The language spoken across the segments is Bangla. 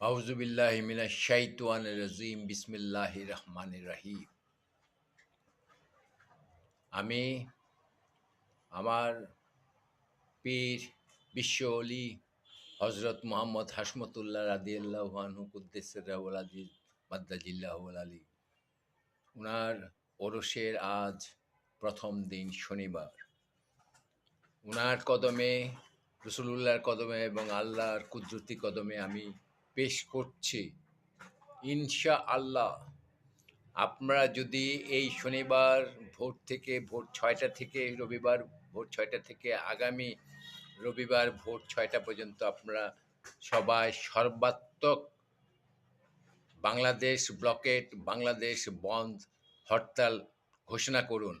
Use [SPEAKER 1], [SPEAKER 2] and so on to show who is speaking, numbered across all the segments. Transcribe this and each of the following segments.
[SPEAKER 1] আউযুবিল্লাহি মিনাশ শাইতানির রাজিম বিসমিল্লাহির রহমানির রহিম। আমি আমার পীর বিশ্ব ওলি হযরত মুহাম্মদ হাশমতুল্লাহ রাদিয়াল্লাহু আনহু কুদ্দেসির আজিজ মাদ্দাজিল্লাহুল আলী উনার ওরসের আজ প্রথম দিন শনিবার। উনার কদমে, রাসূলুল্লাহর কদমে এবং আল্লাহর কুদরতি কদমে আমি পেশ করছি ইনশাআল্লাহ। আপনারা যদি এই শনিবার ভোর ৬টা থেকে রবিবার ভোর ৬টা থেকে আগামী রবিবার ভোর ৬টা পর্যন্ত আপনারা সবাই সর্বাত্মক বাংলাদেশ ব্লকেট, বাংলাদেশ বন্ধ, হরতাল ঘোষণা করুন।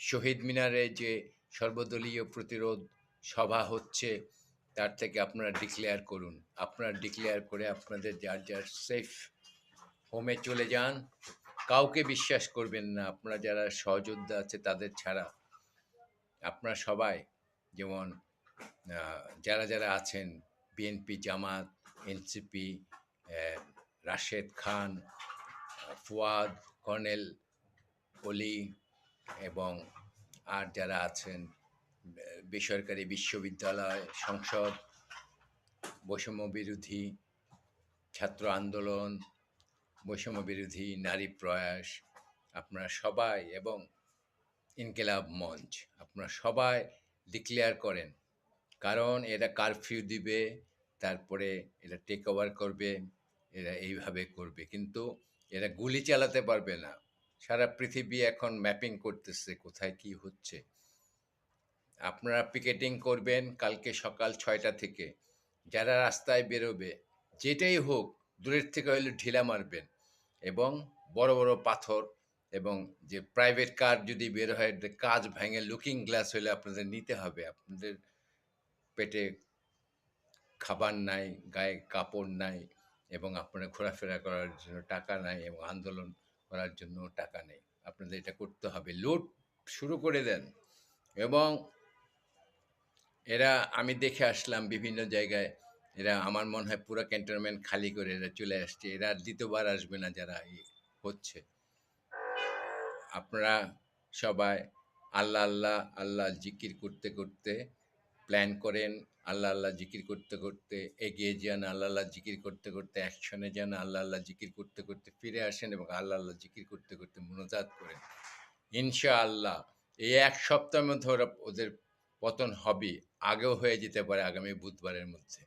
[SPEAKER 1] শহীদ মিনারে যে সর্বদলীয় প্রতিরোধ সভা হচ্ছে তার থেকে আপনারা ডিক্লেয়ার করুন। আপনারা ডিক্লেয়ার করে আপনাদের যার যার সেফ হোমে চলে যান। কাউকে বিশ্বাস করবেন না, আপনারা যারা সহযোদ্ধা আছে তাদের ছাড়া। আপনারা সবাই যেমন যারা যারা আছেন বিএনপি, জামাত, এনসিপি, রাশেদ খান, ফুয়াদ, কর্নেল অলি এবং আর যারা আছেন বেসরকারি বিশ্ববিদ্যালয়, সংসদ, বৈষম্য বিরোধী ছাত্র আন্দোলন, বৈষম্য বিরোধী নারী প্রয়াস, আপনারা সবাই এবং ইনকিলাব মঞ্চ আপনারা সবাই ডিক্লেয়ার করেন। কারণ এরা কারফিউ দিবে, তারপরে এরা টেক ওভার করবে, এরা এইভাবে করবে, কিন্তু এরা গুলি চালাতে পারবে না। সারা পৃথিবী এখন ম্যাপিং করতেছে কোথায় কি হচ্ছে। আপনারা পিকেটিং করবেন কালকে সকাল ৬টা থেকে। যারা রাস্তায় বেরোবে যেটাই হোক দূরের থেকে হলে ঢিলা মারবেন এবং বড় বড় পাথর এবং যে প্রাইভেট কার যদি বের হয় কাঁচ ভেঙে লুকিং গ্লাস হলে আপনাদের নিতে হবে। আপনাদের পেটে খাবার নাই, গায়ে কাপড় নাই এবং আপনারা ঘোরাফেরা করার জন্য টাকা নাই এবং আন্দোলন করার জন্য টাকা নেই। আপনাদের এটা করতে হবে। লুট শুরু করে দেন। এবং এরা আমি দেখে আসলাম বিভিন্ন জায়গায়, এরা আমার মনে হয় পুরো ক্যান্টনমেন্ট খালি করে এরা চলে আসছে। এরা আর দ্বিতীয়বার আসবে না যারা হচ্ছে। আপনারা সবাই আল্লাহ আল্লাহ আল্লাহ জিকির করতে করতে প্ল্যান করেন, আল্লাহ আল্লাহ জিকির করতে করতে এগিয়ে যান, আল্লাহ আল্লাহ জিকির করতে করতে অ্যাকশনে যান, আল্লাহ আল্লাহ জিকির করতে করতে ফিরে আসেন এবং আল্লাহ আল্লাহ জিকির করতে করতে মুনাজাত করেন। ইনশাআল্লাহ এই এক সপ্তাহের মধ্যে ওদের পতন হবে, আগেও হয়ে যেতে পারে আগামী বুধবারের মধ্যে।